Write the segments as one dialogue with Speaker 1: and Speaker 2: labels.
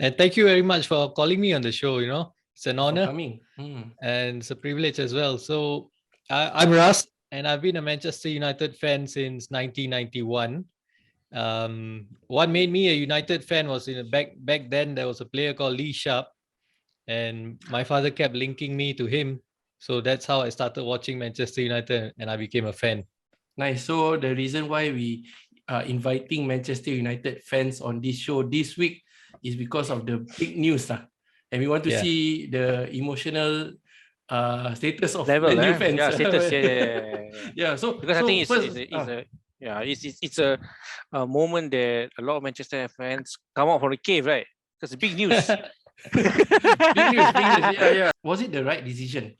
Speaker 1: And thank you very much for calling me on the show. It's an
Speaker 2: for
Speaker 1: honor
Speaker 2: coming.
Speaker 1: and it's a privilege as well. So I'm Russ, and I've been a Manchester United fan since 1991. What made me a United fan was back then there was a player called Lee Sharp, and my father kept linking me to him. So that's how I started watching Manchester United, and I became a fan.
Speaker 2: Nice. So the reason why we are inviting Manchester United fans on this show this week is because of the big news. And we want to see the emotional status of
Speaker 3: level,
Speaker 2: Man U fans.
Speaker 3: Yeah, status.
Speaker 2: Yeah. So
Speaker 3: because I think
Speaker 2: first,
Speaker 3: it's a moment that a lot of Manchester fans come out from the cave, right? Because big news.
Speaker 2: big news. Yeah. Was it the right decision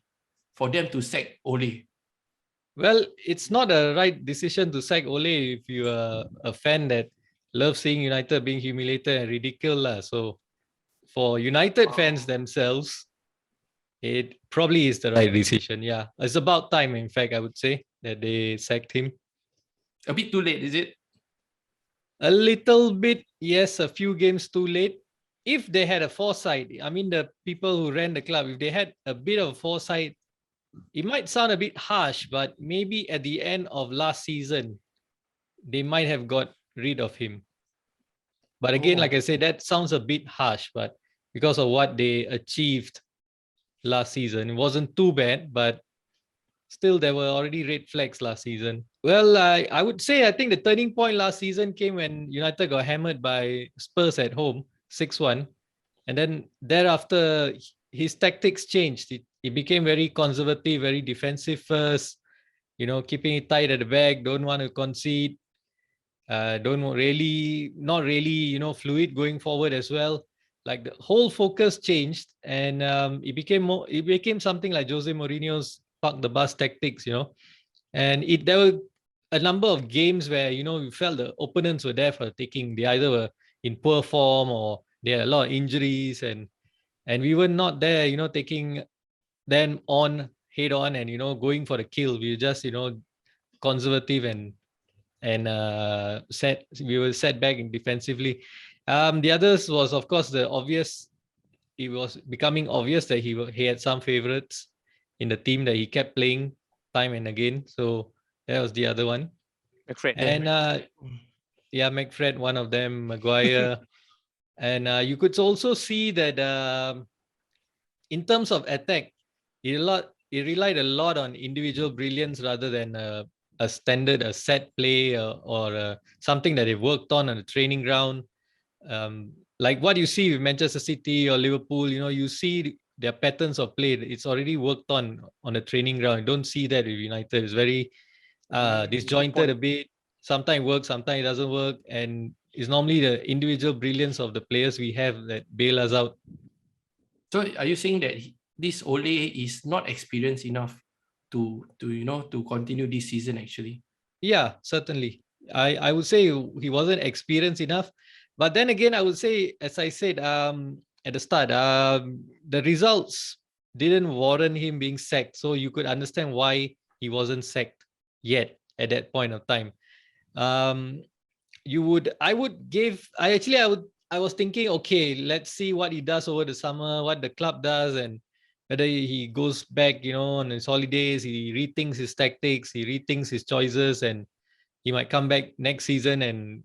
Speaker 2: for them to sack Ole?
Speaker 1: Well, it's not a right decision to sack Ole if you are a fan that loves seeing United being humiliated and ridiculed. So for United fans themselves, it probably is the right decision. Yeah, it's about time, in fact, I would say, that they sacked him.
Speaker 2: A bit too late, is it?
Speaker 1: A little bit, yes, a few games too late. If they had a foresight, I mean, the people who ran the club, if they had a bit of foresight, it might sound a bit harsh, but maybe at the end of last season, they might have got rid of him. But again, like I said, that sounds a bit harsh, but because of what they achieved last season, it wasn't too bad, but still there were already red flags last season. Well, I would say I think the turning point last season came when United got hammered by Spurs at home, 6-1. And then thereafter, his tactics changed. It became very conservative, very defensive first, keeping it tight at the back, don't want to concede, not really, fluid going forward as well. Like the whole focus changed, and it became something like Jose Mourinho's park the bus tactics, and there were a number of games where you felt the opponents were there for taking. They either were in poor form or they had a lot of injuries, and we were not there, taking them on head on and going for the kill. We were just conservative and we were set back in defensively. The others was of course the obvious. It was becoming obvious that he had some favorites in the team that he kept playing time and again. So that was the other one.
Speaker 3: McFred.
Speaker 1: And McFred, one of them, Maguire. And you could also see that in terms of attack, it relied a lot on individual brilliance rather than a set play or something that they worked on the training ground. Like what you see with Manchester City or Liverpool, you see their patterns of play. It's already worked on the training ground. You don't see that with United. It's very disjointed a bit. Sometimes it works, sometimes it doesn't work. And it's normally the individual brilliance of the players we have that bail us out.
Speaker 2: So are you saying that this Ole is not experienced enough to continue this season actually?
Speaker 1: Yeah, certainly. I would say he wasn't experienced enough. But then again, I would say, as I said at the start, the results didn't warrant him being sacked. So you could understand why he wasn't sacked yet at that point of time. I was thinking, okay, let's see what he does over the summer, what the club does, and whether he goes back, on his holidays, he rethinks his tactics, he rethinks his choices, and he might come back next season and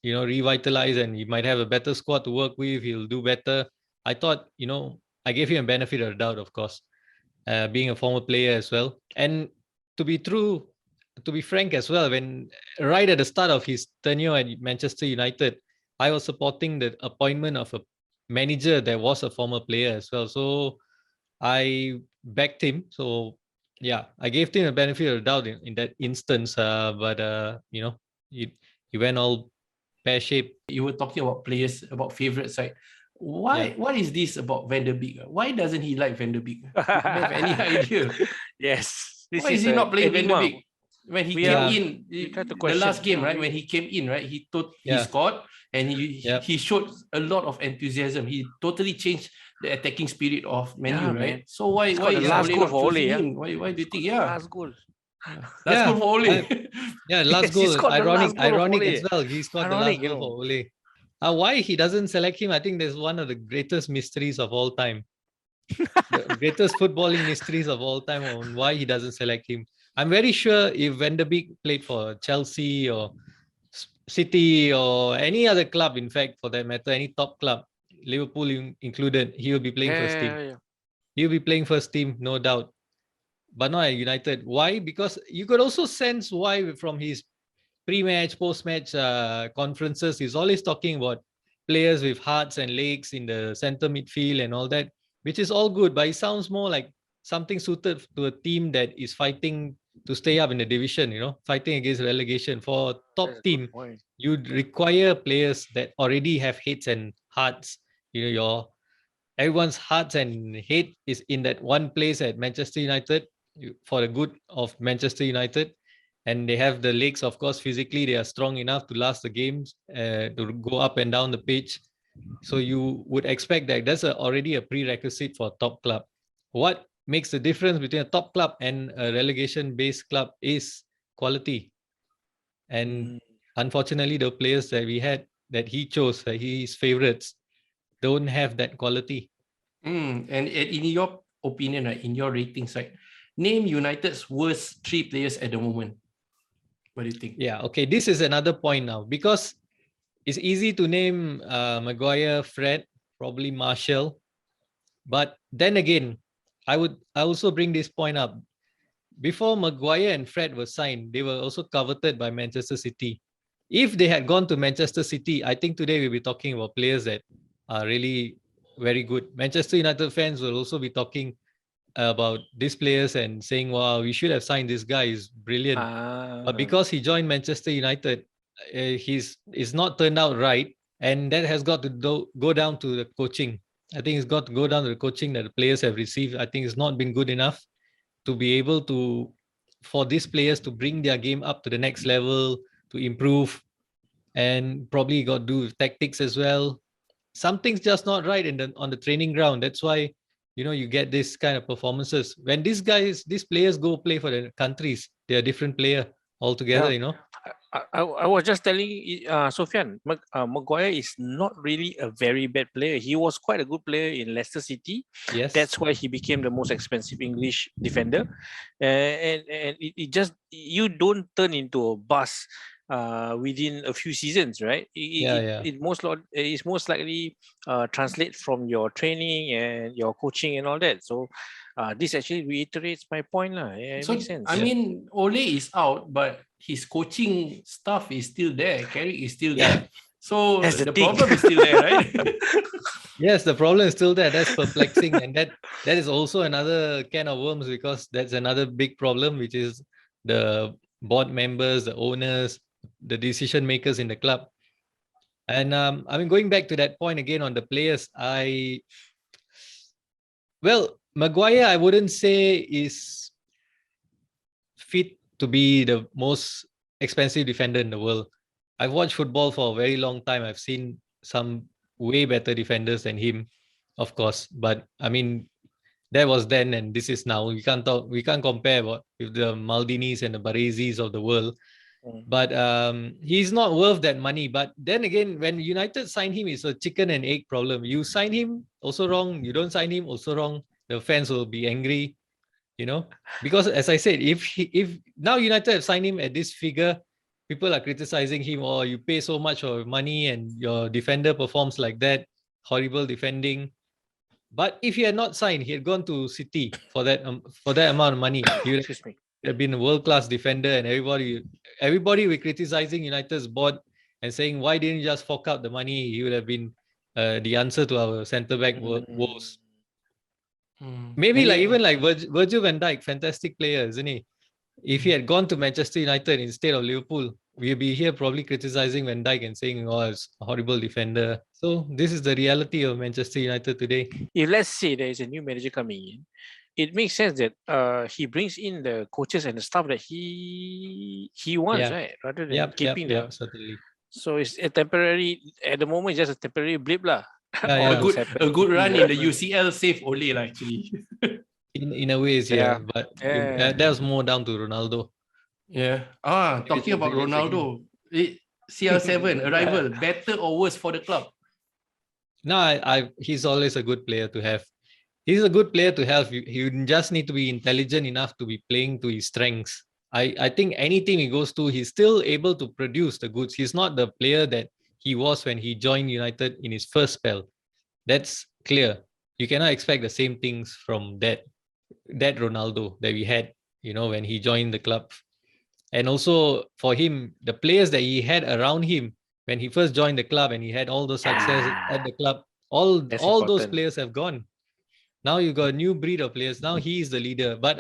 Speaker 1: revitalize, and he might have a better squad to work with. He'll do better. I thought, I gave him a benefit of the doubt, of course, being a former player as well. And to be frank as well, when right at the start of his tenure at Manchester United, I was supporting the appointment of a manager that was a former player as well. So I backed him. So yeah, I gave him a benefit of the doubt in that instance. But he went all pear-shaped.
Speaker 2: You were talking about players, about favorites, right? Why? What is this about Van der Beek? Why doesn't he like Van der Beek? Do you have any idea?
Speaker 3: Yes.
Speaker 2: Why is he not playing Van der Beek? When he came in, the last game, right? When he came in, right? He scored and he showed a lot of enthusiasm. He totally changed the attacking spirit of Man U, right? Man. So why is
Speaker 3: last goal for Ole?
Speaker 2: Why do you think?
Speaker 3: Last goal.
Speaker 2: Last goal for Ole.
Speaker 1: Last goal. Ironic as well. He scored the last goal for Ole. Why he doesn't select him, I think there's one of the greatest mysteries of all time. The greatest footballing mysteries of all time on why he doesn't select him. I'm very sure if Van der Beek played for Chelsea or City or any other club, in fact, for that matter, any top club, Liverpool included, he will be playing first team.
Speaker 3: Yeah.
Speaker 1: He'll be playing first team, no doubt. But not at United. Why? Because you could also sense why from his pre-match, post-match conferences. He's always talking about players with hearts and legs in the center midfield and all that, which is all good. But it sounds more like something suited to a team that is fighting to stay up in the division. Fighting against relegation. For a top team, you'd require players that already have heads and hearts. Everyone's hearts and head is in that one place at Manchester United for the good of Manchester United. And they have the legs, of course, physically, they are strong enough to last the games, to go up and down the pitch. So you would expect that that's already a prerequisite for a top club. What makes the difference between a top club and a relegation-based club is quality. And unfortunately, the players that we had, that he chose, his favorites, don't have that quality.
Speaker 2: And in your opinion, right, in your ratings, right, name United's worst 3 players at the moment. What do you think?
Speaker 1: Yeah, okay. This is another point now, because it's easy to name Maguire, Fred, probably Martial. But then again, I also bring this point up. Before Maguire and Fred were signed, they were also coveted by Manchester City. If they had gone to Manchester City, I think today we'll be talking about players that are really very good. Manchester United fans will also be talking about these players and saying, wow, we should have signed this guy, he's brilliant. But because he joined Manchester United, he's not turned out right. And that has got to go down to the coaching. I think it's got to go down to the coaching that the players have received. I think it's not been good enough to be able to, for these players to bring their game up to the next level, to improve, and probably got to do with tactics as well. Something's just not right on the training ground. That's why you get this kind of performances. When these players go play for their countries, they're a different player altogether.
Speaker 3: I was just telling Sofyan, Maguire is not really a very bad player. He was quite a good player in Leicester City.
Speaker 1: Yes,
Speaker 3: that's why he became the most expensive English defender. And it just, you don't turn into a bust within a few seasons, right? It most likely translate from your training and your coaching and all that. So this actually reiterates my point. It makes sense.
Speaker 2: I mean, Ole is out, but his coaching stuff is still there. Carrick is still there. So the problem is still there, right?
Speaker 1: Yes, the problem is still there. That's perplexing. And that is also another can of worms, because that's another big problem, which is the board members, the owners, the decision makers in the club. And going back to that point again on the players, Maguire, I wouldn't say is fit to be the most expensive defender in the world. I've watched football for a very long time. I've seen some way better defenders than him, of course. But I mean, that was then and this is now. We can't compare with the Maldinis and the Baresi's of the world. But he's not worth that money. But then again, when United sign him, it's a chicken and egg problem. You sign him, also wrong. You don't sign him, also wrong. The fans will be angry, because as I said, if now United have signed him at this figure, people are criticizing him, or you pay so much of money and your defender performs like that, horrible defending. But if he had not signed, he had gone to City for that amount of money, he would have been a world-class defender, and everybody were criticizing United's board and saying, why didn't you just fork out the money? He would have been the answer to our centre-back woes. Maybe even like Virgil van Dijk, fantastic player, isn't he? If he had gone to Manchester United instead of Liverpool, we'll be here probably criticizing Van Dijk and saying, oh, it's a horrible defender. So this is the reality of Manchester United today.
Speaker 3: If let's say there is a new manager coming in, it makes sense that he brings in the coaches and the staff that he wants, right? Rather than keeping them.
Speaker 1: Certainly.
Speaker 3: So it's a temporary, at the moment, it's just a temporary blip lah.
Speaker 2: A good run in the UCL save Ole actually.
Speaker 1: In a way, but that was more down to Ronaldo.
Speaker 2: Yeah. Talking about Ronaldo, CR7 arrival, better or worse for the club?
Speaker 1: No, he's always a good player to have. He's a good player to have. You just need to be intelligent enough to be playing to his strengths. I think any team he goes to, he's still able to produce the goods. He's not the player that he was when he joined United in his first spell. That's clear. You cannot expect the same things from that Ronaldo that we had, when he joined the club. And also for him, the players that he had around him when he first joined the club and he had all those success at the club, all those players have gone. Now you got a new breed of players. Now he is the leader. But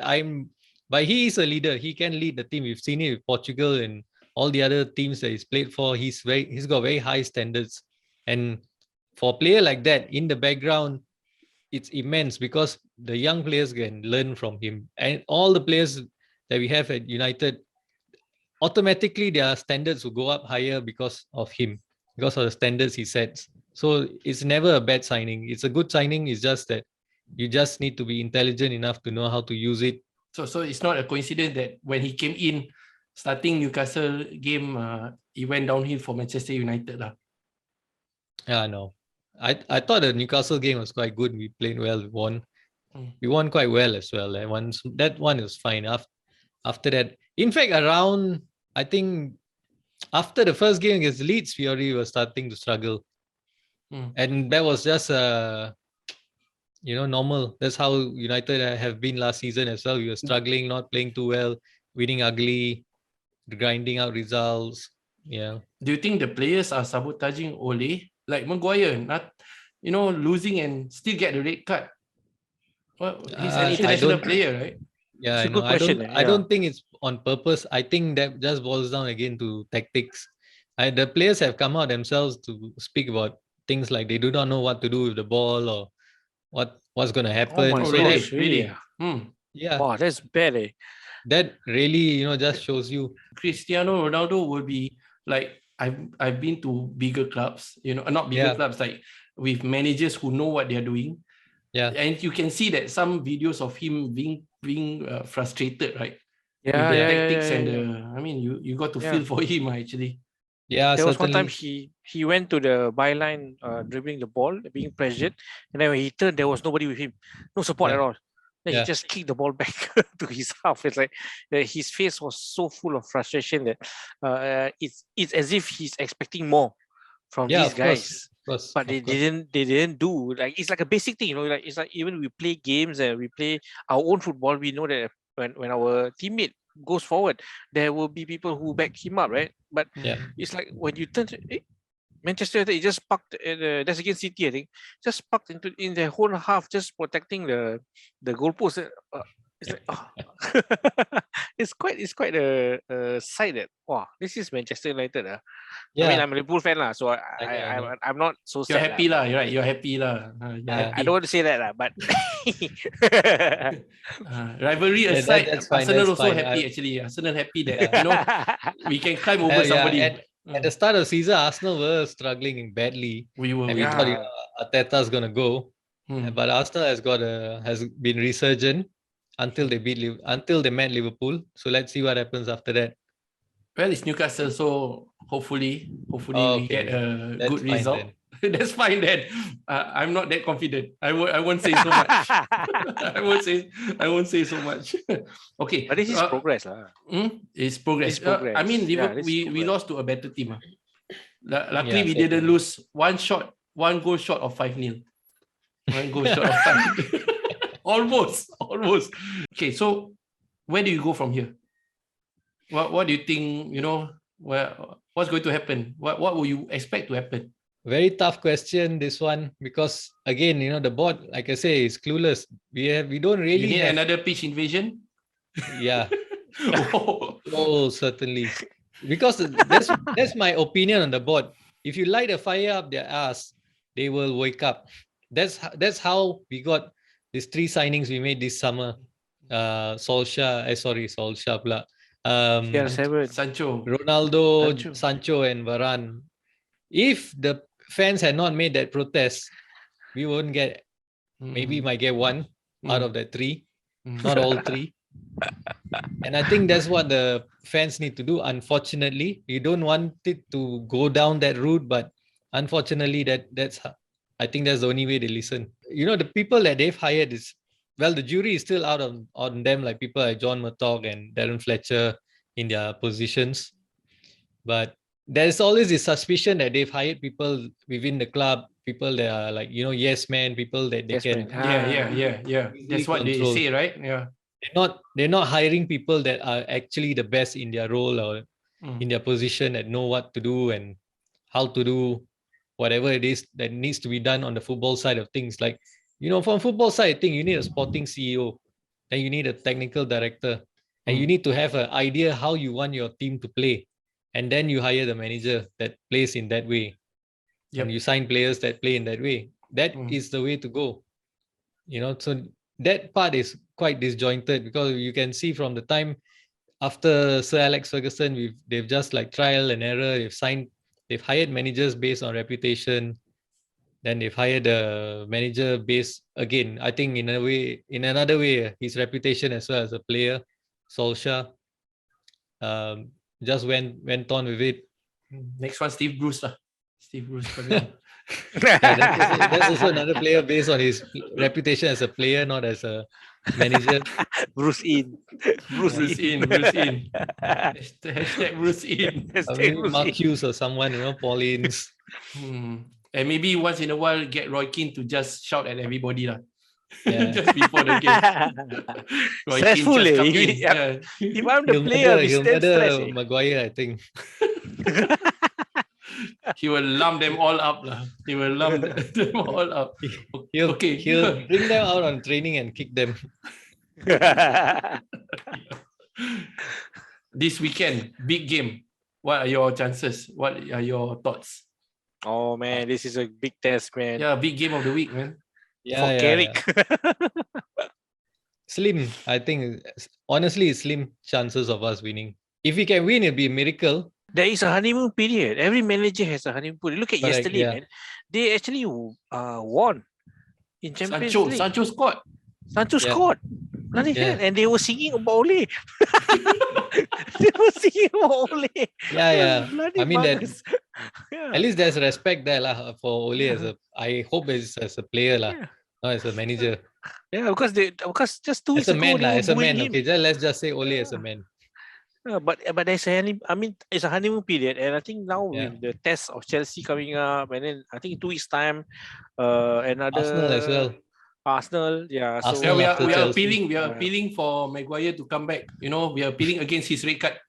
Speaker 1: he is a leader. He can lead the team. We've seen it with Portugal and all the other teams that he's played for. He's got very high standards. And for a player like that in the background, it's immense because the young players can learn from him. And all the players that we have at United, automatically their standards will go up higher because of him, because of the standards he sets. So it's never a bad signing. It's a good signing. It's just that you just need to be intelligent enough to know how to use it.
Speaker 2: So it's not a coincidence that when he came in, starting Newcastle game, he went downhill for Manchester United.
Speaker 1: No. I thought the Newcastle game was quite good. We played well. We won. We won quite well as well. And once that one was fine. After that, in fact, I think after the first game against Leeds, we already were starting to struggle. And that was just normal. That's how United have been last season as well. We were struggling, not playing too well, winning ugly, grinding out results. Yeah.
Speaker 2: Do you think the players are sabotaging Ole? Like Maguire, losing and still get the red card. Well, he's an international player, right?
Speaker 1: Yeah, I don't think it's on purpose. I think that just boils down again to tactics. The players have come out themselves to speak about things like they do not know what to do with the ball or what's going to happen.
Speaker 3: Oh my gosh, really?
Speaker 1: Yeah.
Speaker 3: Wow, that's bad.
Speaker 1: That really, just shows you.
Speaker 2: Cristiano Ronaldo will be like, I've been to bigger clubs, not bigger clubs, like with managers who know what they're doing.
Speaker 1: Yeah.
Speaker 2: And you can see that some videos of him being frustrated, right?
Speaker 3: Yeah,
Speaker 2: with the
Speaker 3: yeah,
Speaker 2: tactics
Speaker 3: yeah,
Speaker 2: and
Speaker 3: yeah.
Speaker 2: I mean, you got to feel for him actually.
Speaker 1: Yeah,
Speaker 3: there was one
Speaker 1: certainly.
Speaker 3: time he went to the byline, dribbling the ball, being pressured, and then when he turned, there was nobody with him, no support at all. Then he just kicked the ball back to his half. It's like his face was so full of frustration that it's as if he's expecting more from these guys. But they didn't do, like, it's like a basic thing, like it's like even we play games and we play our own football, we know that when our teammate goes forward, there will be people who back him up, right? But it's like when you turn to Manchester United, it just parked that's against City, I think, just parked in their whole half, just protecting the goalpost. It's like, it's quite a sight that, wow, this is Manchester United. I mean, I'm a Liverpool fan, so I'm not so sad.
Speaker 2: You're happy, you're right. You're happy,
Speaker 3: I don't want to say that, but
Speaker 2: rivalry aside, Arsenal also happy actually. Arsenal happy that we can climb over somebody.
Speaker 1: At the start of the season, Arsenal were struggling badly. We thought Arteta's gonna go, but Arsenal has been resurgent until they met Liverpool. So let's see what happens after that.
Speaker 2: Well, it's Newcastle, so hopefully we get a good result. That's fine then. I'm not that confident. I won't say so much. I won't say so much. Okay.
Speaker 3: But this is progress.
Speaker 2: It's progress. I mean, we lost to a better team. Luckily, we didn't lose one goal short of 5-0. One goal short of 5. Almost. Okay, so where do you go from here? What do you think, what's going to happen? What will you expect to happen?
Speaker 1: Very tough question, this one, because again, the board, like I say, is clueless. We don't really
Speaker 2: need another pitch invasion.
Speaker 1: Yeah. Certainly, because that's my opinion on the board. If you light a fire up their ass, they will wake up. That's how we got these 3 signings we made this summer. Solskjaer,
Speaker 2: Sancho,
Speaker 1: Ronaldo, Sancho, and Varane. If the fans had not made that protest, we wouldn't get, maybe might get 1 out of that 3, not all 3. And I think that's what the fans need to do. Unfortunately, you don't want it to go down that route, but unfortunately, I think that's the only way they listen. The people that they've hired the jury is still out on them, like people like John Murtough and Darren Fletcher in their positions. But there's always this suspicion that they've hired people within the club, people that are like, yes men, people that they can.
Speaker 2: Yeah. That's what they say, right? Yeah.
Speaker 1: They're not hiring people that are actually the best in their role or in their position, that know what to do and how to do whatever it is that needs to be done on the football side of things. Like, from football side, I think you need a sporting CEO, then you need a technical director, and you need to have an idea how you want your team to play. And then you hire the manager that plays in that way. Yep. And you sign players that play in that way. That is the way to go. So that part is quite disjointed, because you can see from the time after Sir Alex Ferguson, they've just like trial and error. They've hired managers based on reputation. Then they've hired a manager based, again, I think in another way, his reputation as well as a player, Solskjaer, just went on with it.
Speaker 2: Next one, Steve Bruce. Steve Bruce.
Speaker 1: That's also another player based on his reputation as a player, not as a manager.
Speaker 3: Bruce in.
Speaker 2: Bruce in. Hashtag Bruce in.
Speaker 1: Maybe Mark Hughes or someone, Paulins.
Speaker 2: And maybe once in a while get Roy Keane to just shout at everybody just before the game.
Speaker 3: Roy Keane just come in. If I'm the player,
Speaker 1: he'll murder Maguire, I think.
Speaker 2: He will lump them all up. He will lump them all up.
Speaker 1: He'll bring them out on training and kick them.
Speaker 2: This weekend, big game. What are your chances? What are your thoughts?
Speaker 3: Oh man, this is a big test, man.
Speaker 2: Yeah, big game of the week, man.
Speaker 3: For Carrick.
Speaker 1: Slim, I think, honestly, slim chances of us winning. If we can win, it'll be a miracle.
Speaker 3: There is a honeymoon period. Every manager has a honeymoon period. Look at yesterday, man. They actually won in Champions League.
Speaker 2: Sancho scored.
Speaker 3: Bloody hell. And they were singing about Ole.
Speaker 1: Yeah. I mean, at least there's respect there for Ole I hope as a player, not as a manager.
Speaker 3: Yeah, because just 2 weeks
Speaker 1: ago, as a man, okay, let's just say Ole as a man.
Speaker 3: But there's it's a honeymoon period, and I think now with the test of Chelsea coming up, and then I think 2 weeks time, another
Speaker 1: Arsenal as well.
Speaker 3: Arsenal,
Speaker 2: so we are appealing for Maguire to come back. We are appealing against his red card.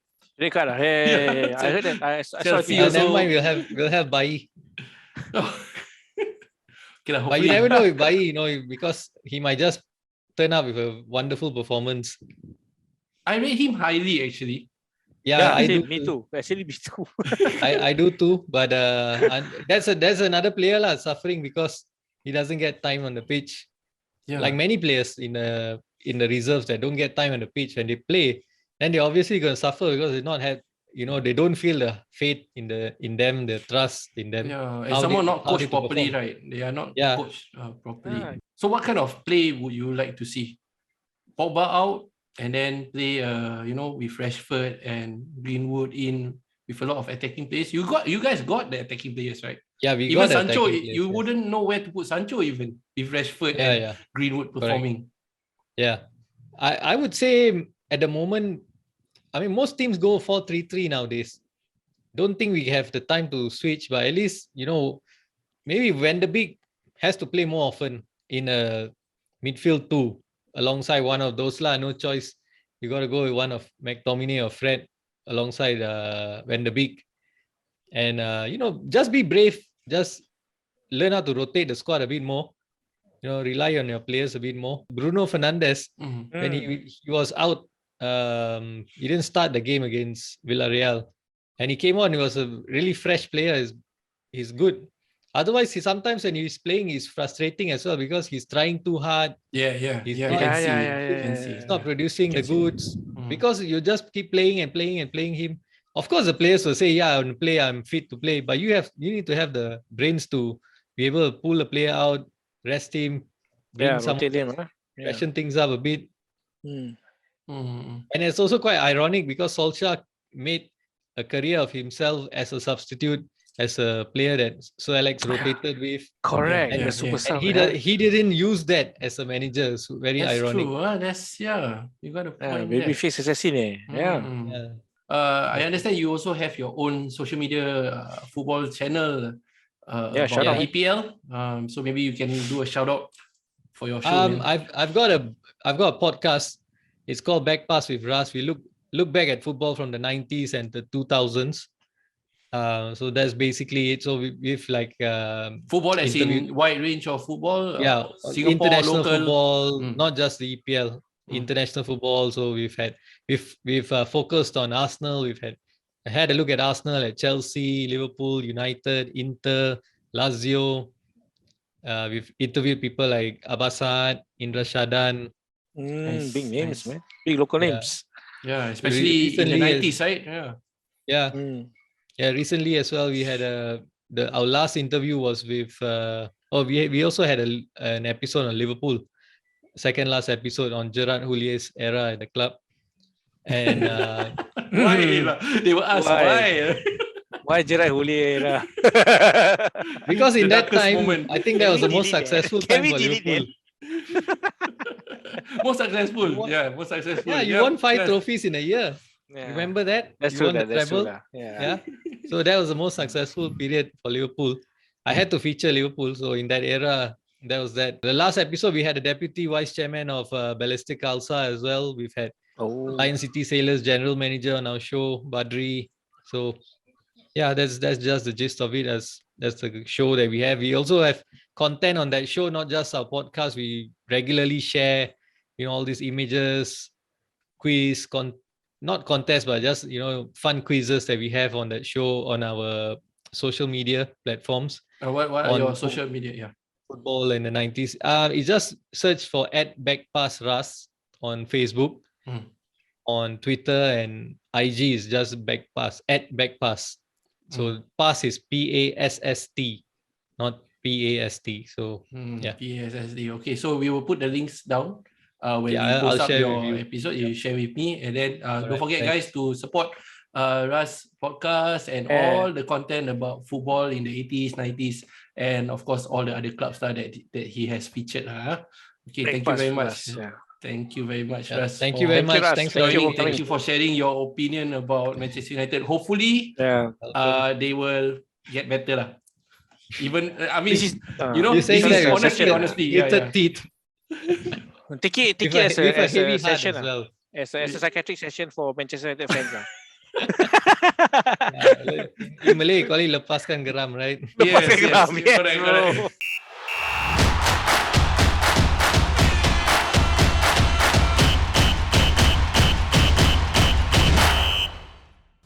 Speaker 3: I heard that. I saw
Speaker 1: it. Never mind, we'll have Bailly. But you never know with Bailly, because he might just turn up with a wonderful performance.
Speaker 2: I rate him highly, actually.
Speaker 1: Yeah, I do.
Speaker 3: Me too. Actually, me too.
Speaker 1: I do too. But that's another player suffering because he doesn't get time on the pitch. Yeah. Like many players in the reserves that don't get time on the pitch when they play, then they're obviously going to suffer because they don't feel the faith in them, the trust in them.
Speaker 2: Yeah, and someone not coached properly, right? They are not coached properly. Yeah. So, what kind of play would you like to see? Pogba out, and then play, with Rashford and Greenwood in with a lot of attacking players. You guys got the attacking players, right?
Speaker 1: Yeah, we
Speaker 2: even
Speaker 1: got
Speaker 2: Sancho. You wouldn't know where to put Sancho even with Rashford and Greenwood performing.
Speaker 1: Correct. Yeah, I would say at the moment, I mean, most teams go 4-3-3 nowadays. Don't think we have the time to switch, but at least maybe Van de Beek has to play more often in a midfield too, alongside one of those no choice. You got to go with one of McTominay or Fred alongside Van de Beek, and just be brave. Just learn how to rotate the squad a bit more. Rely on your players a bit more. Bruno Fernandes, when he was out, he didn't start the game against Villarreal, and he came on. He was a really fresh player. He's good. Otherwise, sometimes when he's playing, he's frustrating as well because he's trying too hard. He's not producing the goods because you just keep playing and playing and playing him. Of course, the players will say, "Yeah, I want to play. I'm fit to play." But you need to have the brains to be able to pull a player out, rest him, bring freshen things up a bit. And it's also quite ironic because Solskjaer made a career of himself as a substitute, as a player that Sir Alex rotated with.
Speaker 3: Correct.
Speaker 2: Yeah,
Speaker 3: The super
Speaker 1: And
Speaker 3: sub.
Speaker 1: he didn't use that as a manager. So very
Speaker 2: That's
Speaker 1: ironic.
Speaker 2: true. That's you got a point there.
Speaker 3: Babyface assassin. Yeah.
Speaker 1: Yeah.
Speaker 2: I understand you also have your own social media football channel
Speaker 3: shout
Speaker 2: about
Speaker 3: out,
Speaker 2: EPL. So maybe you can do a shout out for your show. Man.
Speaker 1: I've got a podcast. It's called Back Pass with Ras. We look back at football from the 90s and the 2000s. So that's basically it. So we've like
Speaker 2: football as in wide range of football. Singapore
Speaker 1: international
Speaker 2: local
Speaker 1: football, not just the EPL. International football. So we've focused on Arsenal. I had a look at Arsenal, at Chelsea, Liverpool, United, Inter, Lazio. We've interviewed people like Abbasad, Indra Shadan.
Speaker 3: Big names, man. Big local names.
Speaker 2: Yeah, especially in the 90s, right?
Speaker 1: Yeah, recently as well, we had our last interview was with we also had an episode on Liverpool, second last episode on Gerard Houlier's era at the club. And
Speaker 2: why? They will ask why.
Speaker 3: Why Gerard Houllier era?
Speaker 1: Because in that time, I think that was the most successful time for Liverpool.
Speaker 2: Most successful. Most successful.
Speaker 1: Yeah, you won 5 trophies in a year. Yeah. Remember that?
Speaker 3: That's
Speaker 1: you
Speaker 3: true. That's true. Yeah.
Speaker 1: So that was the most successful period for Liverpool. I had to feature Liverpool. So in that era, that was that. The last episode, we had a deputy vice chairman of Ballistic Khalsa as well. We've had Lion City Sailors general manager on our show, Badri. So yeah, that's just the gist of it. That's the show that we have. We also have content on that show, not just our podcast. We regularly share, all these images, quiz, not contests, but just fun quizzes that we have on that show on our social media platforms.
Speaker 2: What are your social media? Yeah,
Speaker 1: football in the 90s. You just search for @backpassras on Facebook, on Twitter, and IG is just backpass @backpass. So pass is PASST, not PAST. So
Speaker 2: PASST. Okay, so we will put the links down. When we post up your episode, you share with me, and then don't forget, guys, to support Ras podcast and all the content about football in the 80s, 90s, and of course all the other clubs that he has featured. Okay, thank you very much. Thank you very much, Ras.
Speaker 1: Thank you very much. Thanks for
Speaker 2: joining. Thank you for sharing your opinion about Manchester United. Hopefully, they will get better lah. Even this is honestly.
Speaker 1: Teeth.
Speaker 3: Take it as a session as a psychiatric session for Manchester United fans.
Speaker 1: In Malay, call it lepaskan geram, right?
Speaker 3: Lepaskan geram, correct.